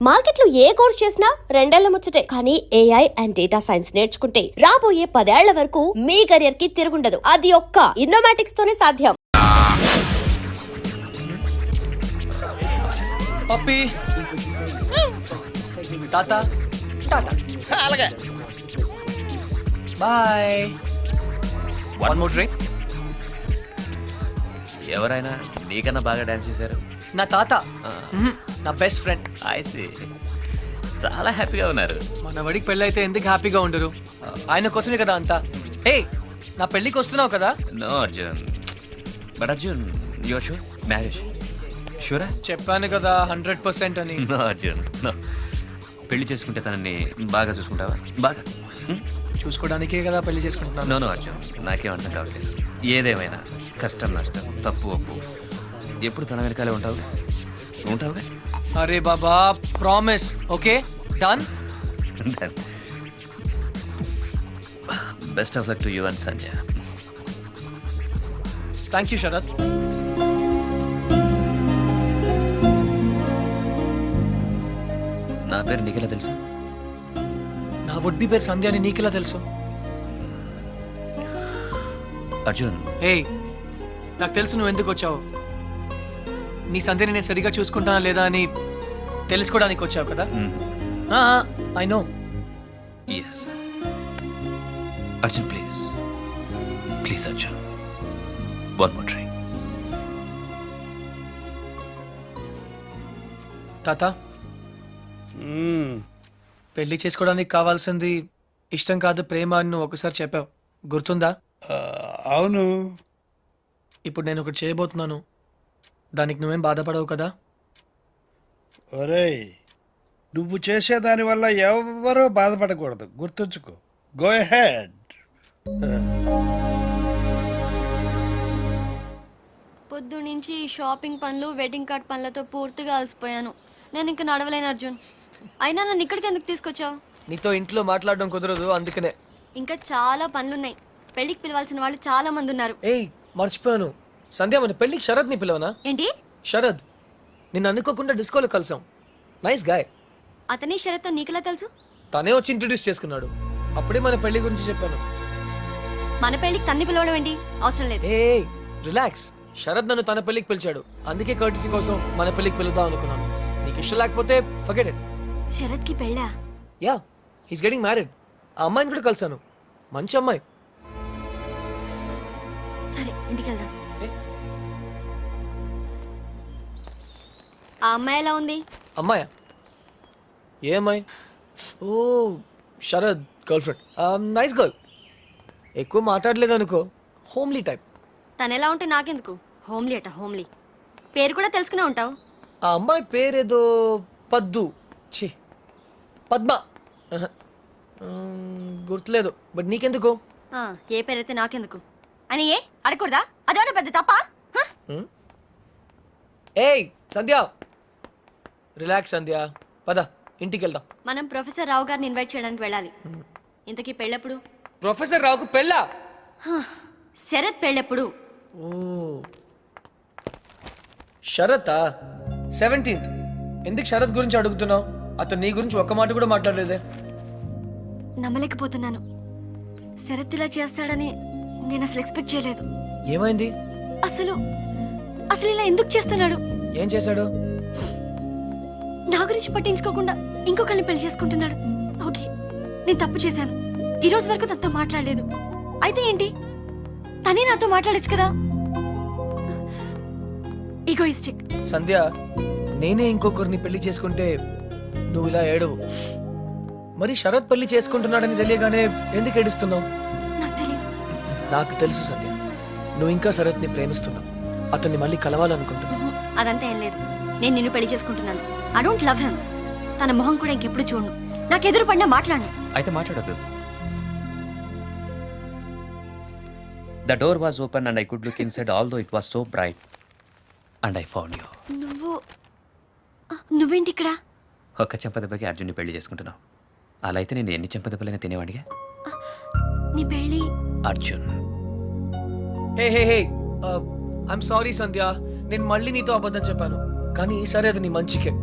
మార్కెట్లో ఏ కోర్స్ చేసినా రెండేళ్ల ముచ్చటే. కానీ ఏఐ అండ్ డేటా సైన్స్ నేర్చుకుంటే రాబోయే 10 ఏళ్ల వరకు మీ కెరియర్ కి తిరుగుండదు. అది ఒక్క ఇన్నోమాటిక్స్ తోనే సాధ్యం. పప్పి టాటా టాటా అలాగే బాయ్. One more drink. ఎవరైనా నీకన్నా బాగా డాన్స్ చేశారు? నా తాత నా బెస్ట్ ఫ్రెండ్. ఐసి చాలా హ్యాపీగా ఉన్నారు. మన వడికి పెళ్ళి అయితే ఎందుకు హ్యాపీగా ఉండరు? ఆయన కోసమే కదా అంతా. ఏ నా పెళ్ళికి వస్తున్నావు కదా? No Arjun, but Arjun your sure marriage షూరా? చెప్పాను కదా 100% అని. No Arjun no. పెళ్లి చేసుకుంటే తనని బాగా చూసుకుంటావా? బాగా చూసుకోవడానికే కదా పెళ్లి చేసుకుంటున్నాను. నో నో అర్జున్, నాకేం అర్థం కావట్లేదు. ఏదేమైనా కష్టం నష్టం తప్పు ఒప్పు ఎప్పుడు తన వెనకాలే ఉంటావుగా? అరే బాబా promise. Okay done. Best of luck to you and Sanjay. Thank you Sharath. నా పేరు నీకెలా తెలుసు? నా వుడ్ బి పేరు సంధ్య అని నీకెలా తెలుసు? అర్జున్ హే నాకు తెలుసు నువ్వు ఎందుకు వచ్చావు. నీ సంధ్యని నేను సరిగా చూసుకుంటానా లేదా అని తెలుసుకోవడానికి వచ్చావు కదా. I know. Yes Arjun please please Arjun one more drink. తాత పెళ్లి చేసుకోవడానికి కావాల్సింది ఇష్టం కాదు ప్రేమ అని నువ్వు ఒకసారి చెప్పావు, గుర్తుందా? అవును. ఇప్పుడు నేను ఒకటి చేయబోతున్నాను, దానికి నువ్వేం బాధపడవు కదా? ఒరేయ్, నువ్వు చేసేదాని వల్ల ఎవరూ బాధపడకూడదు, గుర్తుంచుకో. Go head. పొద్దు నుంచి షాపింగ్ పనులు వెడ్డింగ్ కార్డ్ పనులతో పూర్తిగా అలసిపోయాను. నేను ఇంకా నడవలేను అర్జున్. అయినా నన్ను ఇక్కడికి ఎందుకు తీసుకొచ్చావు? నీతో ఇంట్లో మాట్లాడడం కుదరదు అందుకనే. ఇంకా చాలా పనులున్నాయి. పెళ్ళికి పిలవాల్సిన వాళ్ళు చాలా మంది ఉన్నారు. ఏయ్ మర్చిపోయాను, సంధ్య మన పెళ్ళికి శరద్ ని పిలవనా? ఏంటి? శరద్ నిన్ను అనుకోకుండా డిస్కోలో కలిసాం. Nice guy. అతని షరత్ నీకెలా తెలుసు? తనే వచ్చి ఇంట్రడ్యూస్ చేసుకున్నాడు, అప్పుడే మన పెళ్లి గురించి చెప్పాను. మన పెళ్ళికి తన్ని పిలవడం ఏంటి? అవసరం లేదు. ఏ రిలాక్స్, శరద్ నన్ను తన పెళ్లికి పిలిచాడు, అందుకే కర్టీసీ కోసం మన పెళ్లికి పిలుద్దాం అనుకున్నాను. నీకు ఇష్టం లేకపోతే ఫర్గెట్ ఇట్. శరత్ కి పెళ్ళా? Yeah, he's getting married. ఆ అమ్మాయిని కూడా కలిసాను, మంచి అమ్మాయి. సరే ఇంటికి వెళ్దాం. ఏ? ఆ అమ్మాయి ఎలా ఉంది? అమ్మాయా? ఏ అమ్మాయి? Oh Sharad girlfriend. Nice girl, ఎక్కువ మాట్లాడలేదు అనుకో, హోమ్లీ టైప్. తను ఎలా ఉంటే నాకెందుకు? హోమ్లీ అట హోమ్లీ. పేరు కూడా తెలుసుకునే ఉంటావు. ఆ అమ్మాయి పేరేదో పద్దు, ఛీ పద్మ, గుర్తులేదు. బట్ నీకెందుకు? ఏ పేరైతే నాకెందుకు అని ఏ అడగకూడదా? అదేమన్నా పెద్ద తప్ప? ఏయ్ సంధ్య, రిలాక్స్ సంధ్య, పద ఇంటికి వెళ్దాం. మనం ప్రొఫెసర్ రావు గారిని ఇన్వైట్ చేయడానికి వెళ్ళాలి. ఇంతకీ పెళ్ళెప్పుడు? ప్రొఫెసర్ రావుకు పెళ్ళా? శరత్ పెళ్ళెప్పుడు? ఓ శరత్ 17th. ఎందుకు శరత్ గురించి అడుగుతున్నావు? అతను నీ గురించి ఒక్క మాట కూడా మాట్లాడలేదే. నమ్మలేకపోతున్నాను. శరత్ ఇలా చేస్తాడని నేను అసలు ఎక్స్పెక్ట్ చేయలేదు. ఏమైంది? అసలు అసలు ఇలా ఎందుకు చేస్తున్నాడు? ఏం చేశాడు? నా గురించి పట్టించుకోకుండా ఇంకొకరిని పెళ్లి చేసుకుంటున్నాడు. ఓకే, నేను తప్పు చేశాను. ఈ రోజు వరకు తనతో మాట్లాడలేదు. అయితే ఏంటి, తనే నాతో మాట్లాడచ్చు కదా. ఈగోయిస్టిక్. సంధ్య, నేనే ఇంకొకరిని పెళ్లి చేసుకుంటే నువ్వు ఇలా ఏడవు. మరి శరత్ పెళ్లి చేసుకుంటున్నాడని తెలియగానే ఎందుకు ఏడుస్తున్నావు? నాకు తెలియదు. నాకు తెలుసు సంధ్య, నువ్వు ఇంకా శరత్ని ప్రేమిస్తున్నావు, అతన్ని మళ్ళీ కలవాలనుకుంటున్నావు. అదంతా ఏం లేదు. నేను నిన్ను పెళ్లి చేసుకుంటున్నాను. I don't love him. తన మొహం కూడా ఇంకెప్పుడు చూడను. నాకు ఎదురు పడినా మాట్లాడను. అయితే మాట్లాడదు. The door was open and I could look inside although it was so bright. And I found you. నువ్వేంటి ఇక్కడ? ఒక్క చెంపదెబ్బకి అర్జున్ని పెళ్లి చేసుకుంటున్నావు. అలా అయితే నేను ఎన్ని చెంపదెబ్బలైనా తినేవాడిగా. నీ పెళ్లి అర్జున్. హే హే హే, ఐఎమ్ సారీ సంధ్య, నేను మళ్ళీ నీతో అబద్ధం చెప్పాను, కానీ ఈసారి అది నీ మంచికే.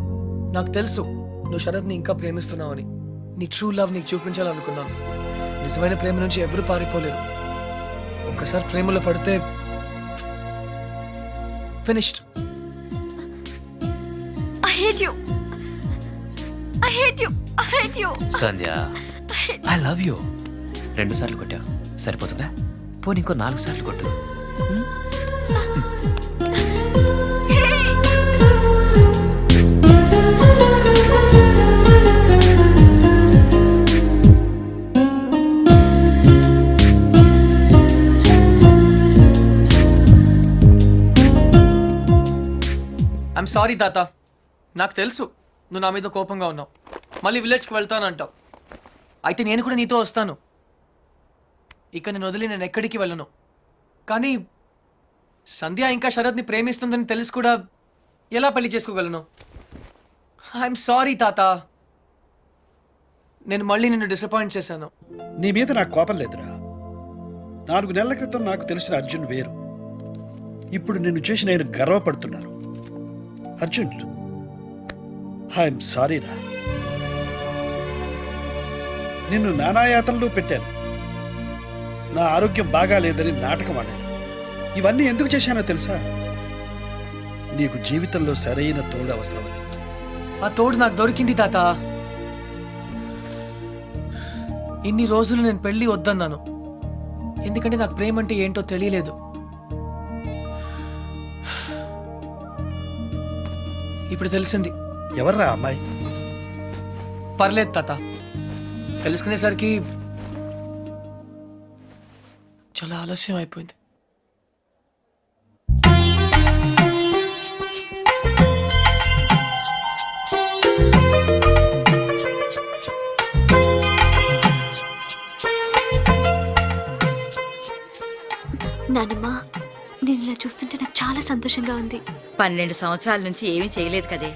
నాకు తెలుసు నువ్వు శరత్ని ఇంకా ప్రేమిస్తున్నావని, నీ ట్రూ లవ్ నీకు చూపించాలనుకున్నాను. నిజమైన ప్రేమ నుంచి ఎవరు పారిపోలేరు. ఒక్కసారి ప్రేమలో పడితే finished. I hate you. I hate you. I hate you. Sandhya, I love you. 2 సార్లు కొట్టావు, సరిపోతుందా? పోనీ ఇంకో 4 సార్లు కొట్టు. ఐఎమ్ సారీ తాత. నాకు తెలుసు నువ్వు నా మీద కోపంగా ఉన్నావు. మళ్ళీ విలేజ్కి వెళ్తానంటావు. అయితే నేను కూడా నీతో వస్తాను. ఇక నేను వదిలి నేను ఎక్కడికి వెళ్ళను. కానీ సంధ్య ఇంకా శరత్ని ప్రేమిస్తుందని తెలిసి కూడా ఎలా పెళ్లి చేసుకోగలను? ఐఎమ్ సారీ తాత. నేను మళ్ళీ నిన్ను డిసప్పాయింట్ చేశాను. నీ మీద నాకు కోపం లేదురా. 4 నెలల క్రితం నాకు తెలిసిన అర్జున్ వేరు. ఇప్పుడు నిన్ను చూసి నేను గర్వపడుతున్నాను. అర్జున్, ఐఎమ్ సారీ రా. నిన్ను నానాయాతనలు పెట్టాను. నా ఆరోగ్యం బాగా లేదని నాటకం ఆడాను. ఇవన్నీ ఎందుకు చేశానో తెలుసా? నీకు జీవితంలో సరైన తోడు అవసరమని. ఆ తోడు నాకు దొరికింది తాత. ఇన్ని రోజులు నేను పెళ్లి వద్దన్నాను, ఎందుకంటే నాకు ప్రేమ అంటే ఏంటో తెలియలేదు. ఇప్పుడు తెలిసింది. ఎవర్రా అమ్మాయి? పర్లేదు తాత, తెలుసుకునేసరికి చాలా ఆలస్యం అయిపోయింది. నానమ్మ, నేను ఇలా చూస్తుంటే నాకు చాలా సంతోషంగా ఉంది. 12 సంవత్సరాల నుంచి ఏమీ చేయలేదు కదే.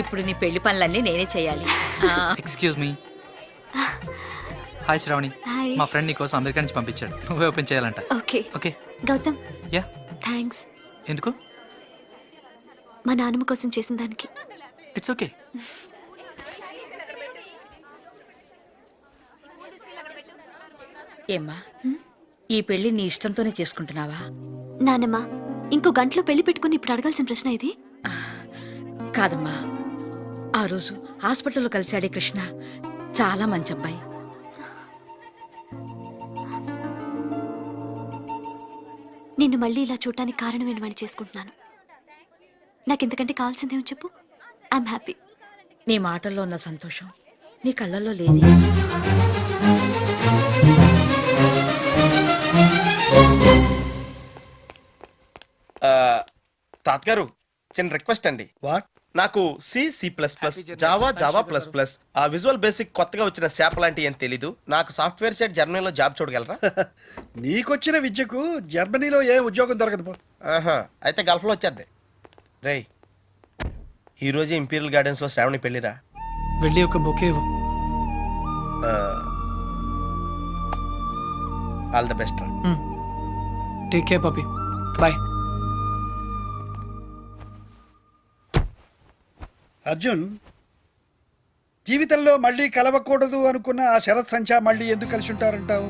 ఇప్పుడు నీ పెళ్లి పనులన్నీ నేనే చేయాలి. Excuse me. Hi Shravani. Hi. మా ఫ్రెండ్ నీ కోసం అమెరికా నుంచి పంపించాడు. నువ్వే ఓపెన్ చేయాలంట. Okay. Okay. Gautam, ya. Thanks. ఎందుకు? మా నాన్నమ్మ కోసం చేసిన దానికి. It's okay. ఏమ్మా, ఈ పెళ్లి నీ ఇష్టంతోనే చేసుకుంటున్నావా? నానమ్మ, ఇంకో గంటలో పెళ్లి పెట్టుకుని ఇప్పుడు అడగాల్సిన ప్రశ్న ఇది. కాదమ్మా, ఆ రోజు హాస్పిటల్లో కలిశాడే కృష్ణ చాలా మంచి అబ్బాయి. నిన్ను మళ్ళీ ఇలా చూడటానికి కారణం ఏమని చేసుకుంటున్నాను. నాకు ఇంతకంటే కావాల్సిందేమో చెప్పు. I'm happy. నీ మాటల్లో ఉన్న సంతోషం నీ కళ్ళల్లో లేదే. తాతగారు, చిన్న రిక్వెస్ట్ అండి. వాట్? నాకు C++, జావా ప్లస్ ఆ విజువల్ బేసిక్ కొత్తగా వచ్చిన శాప్ లాంటి ఏం తెలీదు. నాకు సాఫ్ట్వేర్ సైడ్ జర్మనీలో జాబ్ చూడగలరా? నీకొచ్చిన విద్యకు జర్మనీలో ఏ ఉద్యోగం దొరకదు పో. ఆహా, అయితే గల్ఫ్లో వచ్చేద్ది. రేయ్, ఈరోజు ఇంపీరియల్ గార్డెన్స్లో శ్రావణి పెళ్ళిరా. వెళ్ళి ఒక బొకే ఇవ్వు. ఆల్ ద బెస్ట్ రా. Take care పపి. బాయ్. అర్జున్, జీవితంలో మళ్ళీ కలవకూడదు అనుకున్న ఆ శరత్ సంచా మళ్ళీ ఎందుకు కలిసి ఉంటారంటావు?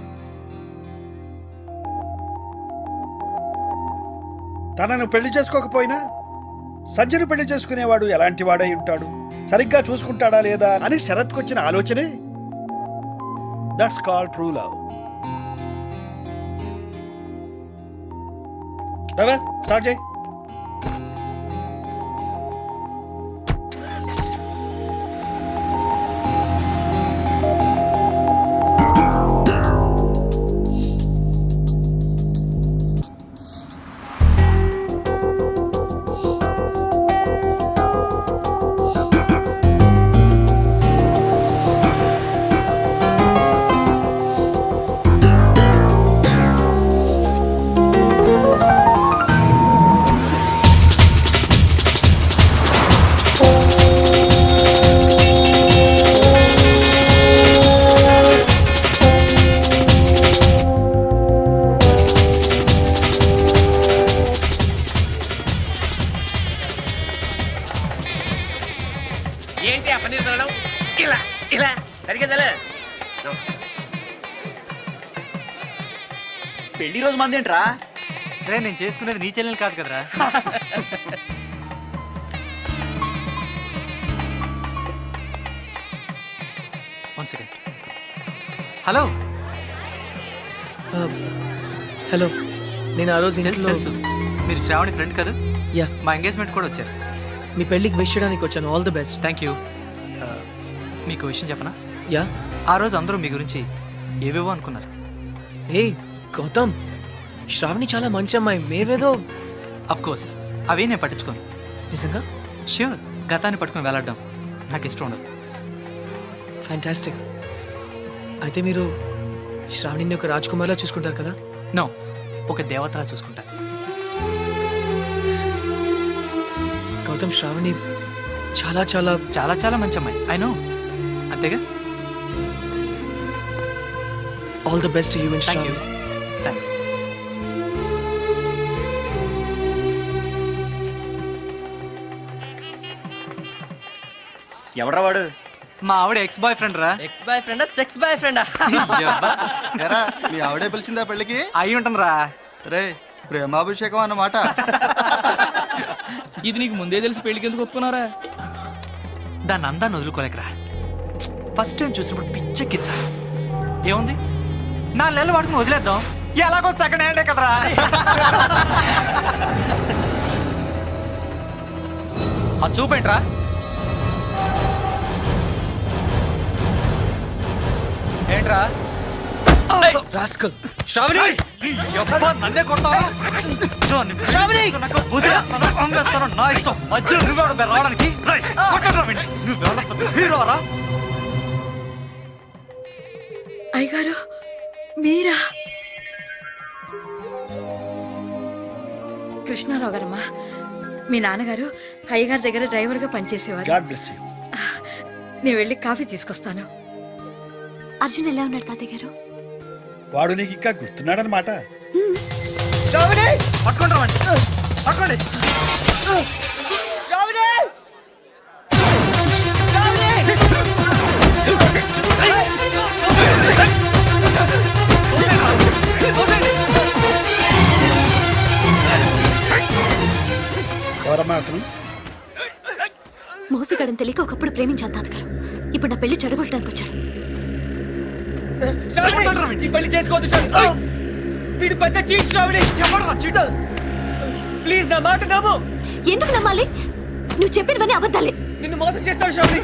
తనను పెళ్లి చేసుకోకపోయినా సంజయను పెళ్లి చేసుకునేవాడు ఎలాంటి వాడై ఉంటాడు, సరిగ్గా చూసుకుంటాడా లేదా అని శరత్కు వచ్చిన ఆలోచనే that's called true love. Start చేయి. ఇలా ఇలా సరిగ్గా పెళ్లి రోజు మంది ఏంట్రా? రే నేను చేసుకునేది నీ చెల్లెలు కాదు కదరా. One second. హలో. హలో, నేను ఆ రోజు తెలుసు ఇంట్లో తెలుసు, మీరు శ్రావణి ఫ్రెండ్ కదా. యా, మా ఎంగేజ్మెంట్ కూడా వచ్చారు. మీ పెళ్ళికి విష్ చేయడానికి వచ్చాను. All the best. Thank you. మీకు విషయం చెప్పనా? యా. ఆ రోజు అందరూ మీ గురించి ఏవేవో అనుకున్నారు. ఏ గౌతమ్, శ్రావణి చాలా మంచి అమ్మాయి. మేవేదో కోర్స్ అవే నేను పట్టించుకోను. నిజంగా ష్యూర్, గతాన్ని పట్టుకుని వేలాడడం నాకు ఇష్టం ఉండదు. ఫ్యాంటాస్టిక్. అయితే మీరు శ్రావణిని ఒక రాజ్కుమార్లా చూసుకుంటారు కదా? నో, ఒక దేవతలా చూసుకుంటా. గౌతమ్, శ్రావణి చాలా చాలా చాలా చాలా మంచి అమ్మాయి. ఐ నో, అంతేగా. All the best you and thank you. Shravani. Thanks. ఎవడ్రా వాడు? మా ఆవిడ ఎక్స్ బాయ్ ఫ్రెండ్ రా. ఎక్స్ బాయ్ ఫ్రెండా, సెక్స్ బాయ్ ఫ్రెండా? ఎరా మీ ఆవిడే పిలిచిందా పెళ్ళికి? అయి ఉంటుంది రా. రే ప్రేమాభిషేకం అన్నమాట. ఇది నీకు ముందే తెలిసి పెళ్లికి ఎందుకు ఒప్పుకున్నారా? దాన్ని అందాన్ని వదులుకోలేకరా. ఫస్ట్ టైం చూసినప్పుడు పిచ్చెక్కిందా. ఏముంది, 4 నెలలు వాడుకుని వదిలేద్దాం. ఎలాగో సెకండ్ హ్యాండే కదరా. అది చూపేంట్రా. ఏంట్రా రాస్కల్. శ్రావణి, నన్నే కొడతావా? నాకు వదిలేస్తాను, అమ్మేస్తాను, నా ఇష్టం. మధ్యలో నువ్వెవడు బే రావడానికి? కొట్టరా వీడిని. నువ్వెవడో పెద్ద హీరోరా? అయ్యగారు మీరా? కృష్ణారావు గారమ్మా, మీ నాన్నగారు అయ్యగారి దగ్గర డ్రైవర్గా పనిచేసేవారు. God bless you. నేను వెళ్ళి కాఫీ తీసుకొస్తాను. అర్జున్ ఎలా ఉన్నాడు తాతయ్య గారు? వాడు నీకు ఇంకా గుర్తున్నాడనమాట. పట్టుకుంటారా వాడిని? పట్టుకోండి. ఎవరమ్మా అతను? మోసగాడని తెలియక ఒకప్పుడు ప్రేమించాను తాతగారు. ఇప్పుడు నా పెళ్లి చెడగొట్టడానికి వచ్చాడు. ఈ పెళ్లి చేసుకోవద్దు శ్రావణి. వీడు పెద్ద చీట్ శ్రావణి. ఎవడరా చీటర్? ప్లీజ్ నా మాట నమ్ము. ఎందుకు నమ్మాలి? నువ్వు చెప్పినవన్నీ అబద్ధాలే. నిన్ను మోసం చేస్తాడు శ్రావణి.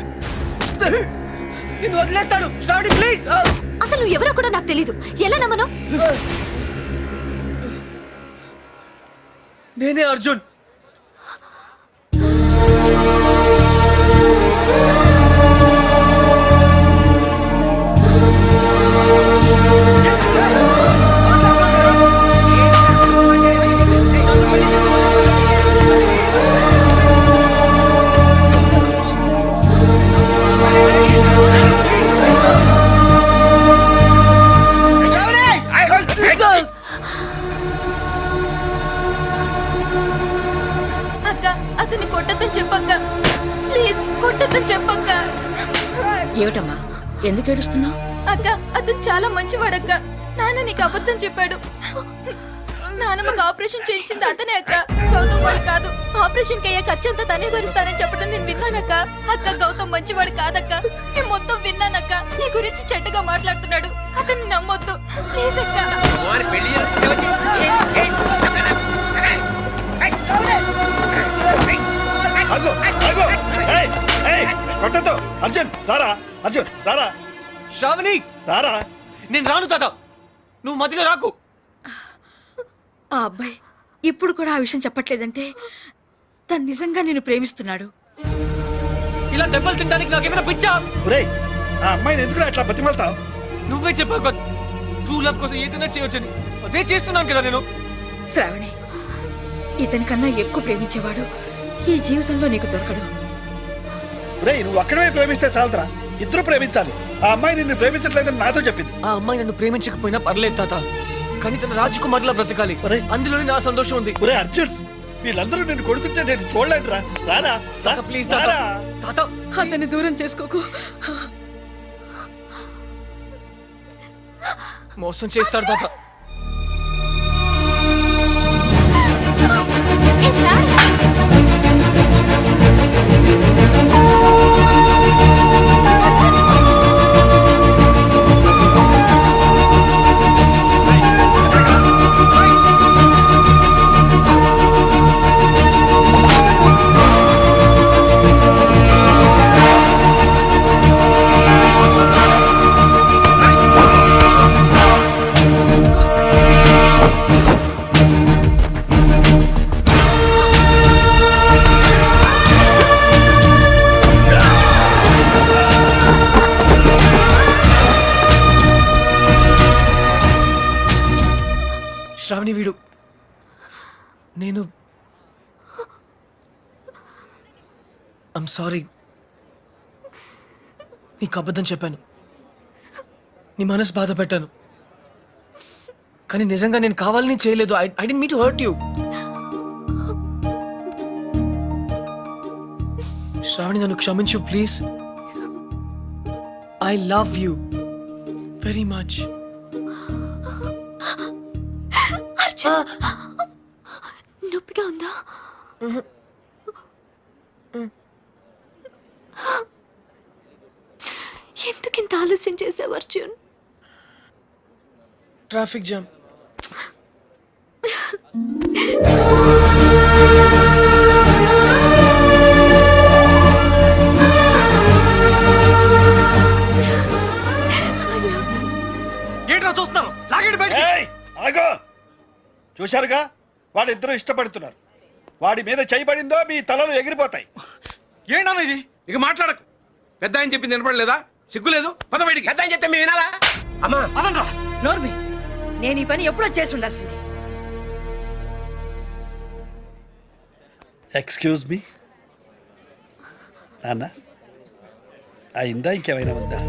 నిన్ను వదిలేస్తాడు శ్రావణి, ప్లీజ్. అసలు నువ్వు ఎవరో కూడా నాకు తెలీదు. ఎలా నమ్మను? నేనే అర్జున్. అక్క, అతన్ని కొట్టద్దని చెప్పక్క. ప్లీజ్ కొట్టద్దని చెప్పక్క. ఏమిటమ్మా, ఎందుకు ఏడుస్తున్నావు? అక్క, అతను చాలా మంచివాడక్క. నాన్న నీకు అబద్ధం చెప్పాడు. నాన్నమ్మకు ఆపరేషన్ చేయించింది అతనే అక్క, గౌతమ్ వాడు కాదు. ఆపరేషన్ కి అయ్యే ఖర్చంతా తనే భరిస్తానని చెప్పడం నేను విన్నానక్క. అక్క, గౌతమ్ మంచివాడు కాదక్క. నేను మొత్తం విన్నానక్క. నీ గురించి చెడ్డగా మాట్లాడుతున్నాడు. అతన్ని నమ్మొద్దు ప్లీజ్ అక్క. ఆగు, ఆగు. ఏయ్, ఏయ్, కొట్టొద్దు. అర్జున్ రారా, అర్జున్ రారా, శ్రావణి, రారా. నేను రాను తాత. నువ్వు మధ్యలో రాకు. ఆ అబ్బాయి ఇప్పుడు కూడా ఆ విషయం చెప్పట్లేదంటే తను నిజంగా నిన్ను ప్రేమిస్తున్నాడు. ఇలా దెబ్బలు తినడానికి నాకేమైనా పిచ్చా? ఒరేయ్, ఆ అమ్మాయిని ఎందుకు అట్లా బతిమలుతావు? నువ్వే చెప్పావు కదా, ట్రూ లవ్ కోసం ఏదైనా చేయొచ్చని. అదే చేస్తున్నాను కదా నేను. శ్రావణి, ఇతని కన్నా ఎక్కువ ప్రేమించేవాడు ఈ జీవితంలో నీకు దొరకడు. ఒరేయ్, నువ్వు అక్కడే ప్రేమిస్తే చాలరా. ఇద్దరు ప్రేమించాలి. ఆ అమ్మాయి నిన్ను ప్రేమించట్లేదని నాతో చెప్పింది. ఆ అమ్మాయి నన్ను ప్రేమించకపోయినా పర్లేదు తాత, కానీ తన రాజకుమార్లా బ్రతకాలి. ఒరేయ్, అందులోనే నా సంతోషం ఉంది. ఒరే అర్జున్, వీళ్ళందరూ నిన్ను కొడుతుంటే నేను చూడలేదురా. రారా, తాత ప్లీజ్ తాత. రారా. తాత అతన్ని దూరం చేసుకోకు. మోసం చేస్తారు తాత. శ్రావణి వీడు నేను ఐమ్ సారీ. నీకు అబద్ధం చెప్పాను, నీ మనసు బాధ పెట్టాను, కానీ నిజంగా నేను కావాలని చేయలేదు. I don't mean to hurt you. Shravani నన్ను క్షమించు please. I love you very much. నొప్పిగా ఉందా? ఎందుకింత ఆలస్యం చేసావు అర్జున్? Traffic jam. ఏంట్రా చూస్తాను? లాగండి బయట. ఏయ్, ఆగు! చూశారుగా, వాళ్ళిద్దరూ ఇష్టపడుతున్నారు. వాడి మీద చేయబడిందో మీ తలలు ఎగిరిపోతాయి. ఏంటన్నా ఇది? ఇక మాట్లాడకు. పెద్ద ఆయన చెప్పింది వినపడలేదా? సిగ్గులేదు? పద బయటికి. పెద్ద అని చెప్తే మేము వినాలా? అమ్మా పదండ్రా. నోర్మి, నేను ఈ పని ఎప్పుడో చేసి ఉండాల్సింది. ఎక్స్క్యూజ్ మీ నాన్న, అయిందా ఇంకేమైనా ఉందా?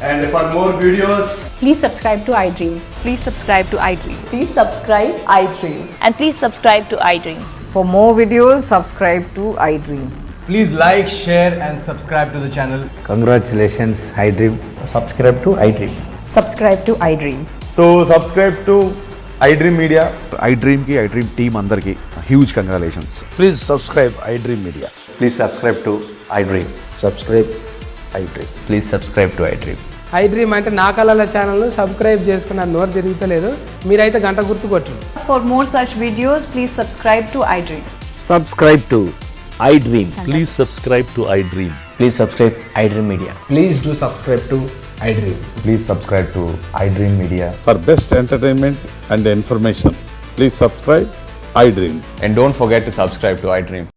And for more videos, Please subscribe to iDream. Please subscribe to iDream. Please subscribe iDream. And please subscribe to iDream. For more videos, subscribe to iDream. please like, share, and subscribe to the channel. Congratulations, iDream. Subscribe to iDream. Subscribe to iDream. So subscribe to iDream Media. iDream ki iDream team andarki huge congratulations. Please subscribe I dream media. Please subscribe to iDream. Subscribe I dream. Please subscribe to iDream. iDream అంటే నా కళల channel subscribe చేసుకున్న నోరు తిరుగుతలేదు. మీరైతే గంట గుర్తు కొట్టండి. For more such videos, please subscribe to iDream. Subscribe to iDream. Please subscribe to iDream. Please subscribe iDream Media. Please do subscribe to iDream. Please subscribe to iDream Media. For best entertainment and information, please subscribe iDream. And don't forget to subscribe to iDream.